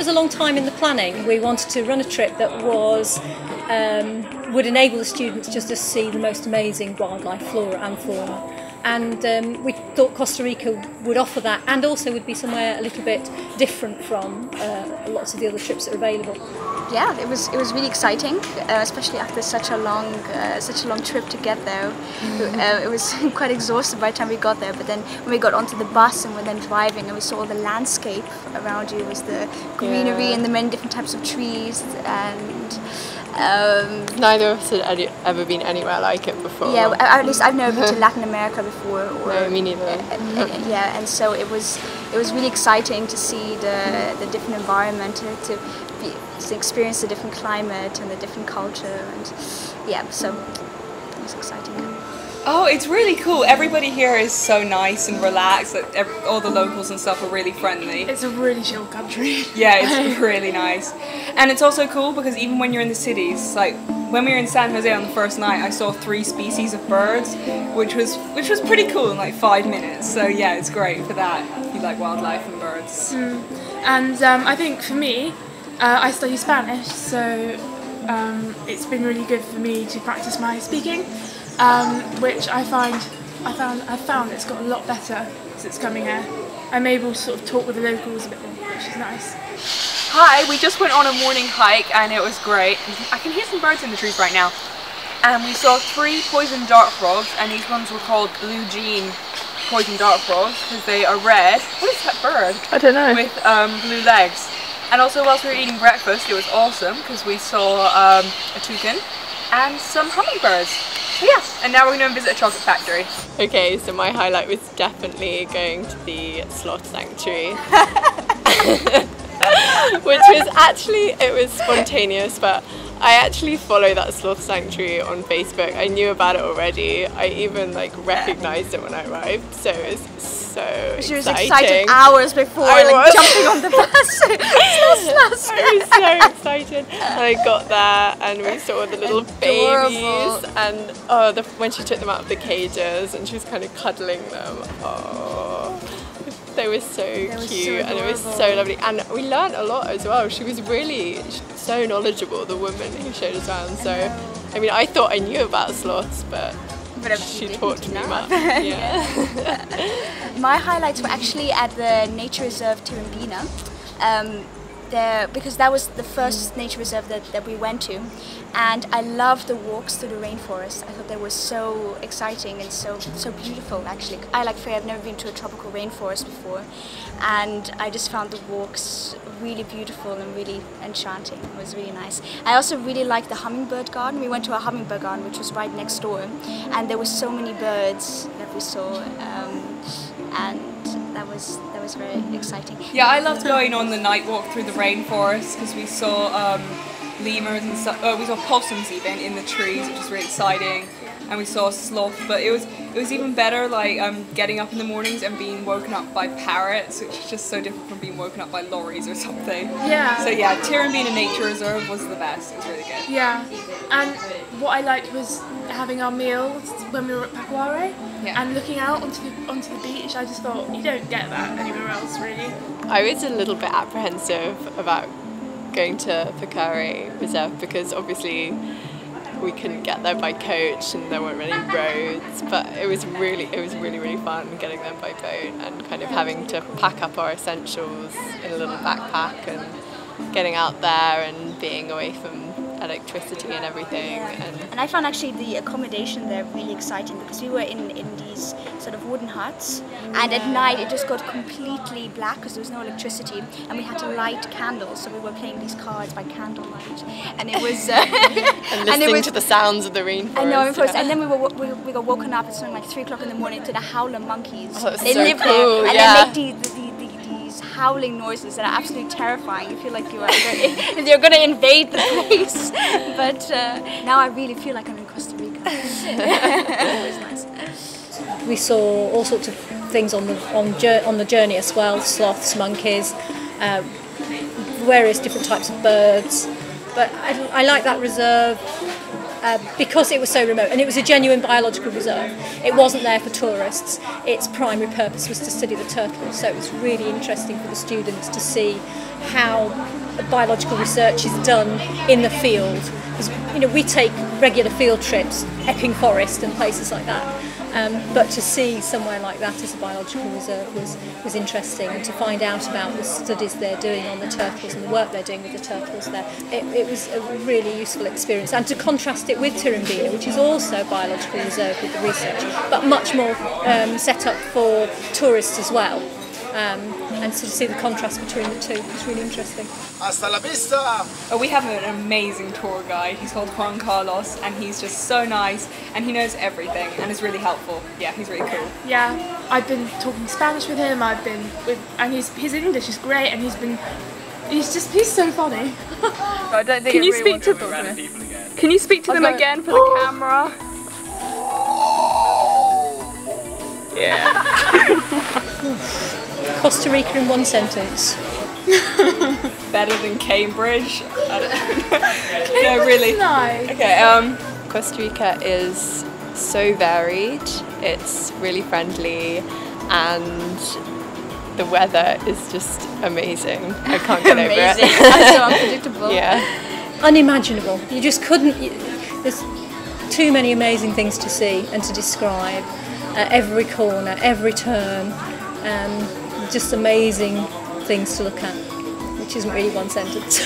a long time in the planning. We wanted to run a trip that was would enable the students just to see the most amazing wildlife, flora and fauna. And we thought Costa Rica would offer that, and also would be somewhere a little bit different from lots of the other trips that are available. Yeah, it was really exciting, especially after such a long trip to get there. It was quite exhausted by the time we got there. But then when we got onto the bus and were then driving, and we saw the landscape around you, was the greenery and the many different types of trees, and neither of us had ever been anywhere like it before. Yeah, at least I've never been to Latin America before. No, me neither. Yeah, and so it was really exciting to see the different environment, to experience the different climate and the different culture, and yeah, so it was exciting. Oh, it's really cool. Everybody here is so nice and relaxed. All the locals and stuff are really friendly. It's a really chill country. Yeah, it's really nice. And it's also cool because even when you're in the cities, like when we were in San Jose on the first night, I saw 3 species of birds, which was pretty cool in like 5 minutes. So yeah, it's great for that. If you like wildlife and birds. And I think for me, I study Spanish, so it's been really good for me to practice my speaking. Which I found it's got a lot better since coming here. I'm able to sort of talk with the locals a bit more, which is nice. Hi, we just went on a morning hike and it was great. I can hear some birds in the trees right now. And we saw 3 poison dart frogs, and these ones were called blue jean poison dart frogs because they are red. What is that bird? I don't know. With blue legs. And also whilst we were eating breakfast, it was awesome because we saw a toucan and some hummingbirds. Yeah, and now we're going to visit a chocolate factory. Okay, so my highlight was definitely going to the sloth sanctuary. Which was actually, it was spontaneous, but I actually follow that sloth sanctuary on Facebook. I knew about it already. I even like recognised it when I arrived, so it was so exciting. She was excited hours before, jumping on the bus. I was so excited, and I got there and we saw the little babies, and when she took them out of the cages and she was kind of cuddling them. They were so cute, and it was so lovely, and we learnt a lot as well. She was really so knowledgeable, the woman who showed us around. So I mean, I thought I knew about sloths, but she taught me much. Yeah. My highlights were actually at the nature reserve Tirambina. Because that was the first nature reserve that we went to, and I loved the walks through the rainforest. I thought they were so exciting and so beautiful. Actually, I like Freya, I've never been to a tropical rainforest before, and I just found the walks really beautiful and really enchanting. It was really nice. I also really liked the hummingbird garden. We went to a hummingbird garden which was right next door, and there were so many birds that we saw, and that was very exciting. Yeah, I loved going on the night walk through the rainforest because we saw lemurs and stuff. We saw possums even in the trees, which was really exciting. And we saw sloth, but it was even better like getting up in the mornings and being woken up by parrots, which is just so different from being woken up by lorries or something. Yeah. So yeah, Tirambina Nature Reserve was the best. It was really good. Yeah, and what I liked was having our meals when we were at Pacuare, and looking out onto the beach. I just thought you don't get that anywhere else, really. I was a little bit apprehensive about going to Pacuare Reserve because obviously we couldn't get there by coach and there weren't many roads, but it was really fun getting there by boat and kind of having to pack up our essentials in a little backpack and getting out there and being away from electricity and everything. And I found actually the accommodation there really exciting because we were in these sort of wooden huts, and at night it just got completely black because there was no electricity, and we had to light candles, so we were playing these cards by candlelight, and it was and listening to the sounds of the rainforest. I know, and then we got woken up at something like 3 o'clock in the morning to the howler monkeys. Oh, they so live cool. there, and yeah. they make these howling noises that are absolutely terrifying. You feel like you're going to invade the place. But now I really feel like I'm in Costa Rica. It was nice. We saw all sorts of things on the journey as well: sloths, monkeys, various different types of birds. But I like that reserve because it was so remote, and it was a genuine biological reserve. It wasn't there for tourists. Its primary purpose was to study the turtles, so it was really interesting for the students to see how biological research is done in the field. You know, we take regular field trips, Epping Forest and places like that, but to see somewhere like that as a biological reserve was interesting, and to find out about the studies they're doing on the turtles and the work they're doing with the turtles there, it was a really useful experience. And to contrast it with Turimbina, which is also a biological reserve with the research, but much more set up for tourists as well. And sort of see the contrast between the two. It's really interesting. Hasta la vista! Oh, we have an amazing tour guide. He's called Juan Carlos, and he's just so nice, and he knows everything, and is really helpful. Yeah, he's really cool. Yeah, I've been talking Spanish with him. And his English is great, and he's so funny. I don't think. Can you speak to them? Can you speak to them again for the camera? Yeah. Costa Rica in one sentence. Better than Cambridge? I don't know. No, really. Nice. Okay, Costa Rica is so varied, it's really friendly, and the weather is just amazing. I can't get over it. And so unpredictable. Yeah. Unimaginable. You just couldn't. There's too many amazing things to see and to describe. Every corner, every turn, just amazing things to look at, which isn't really one sentence.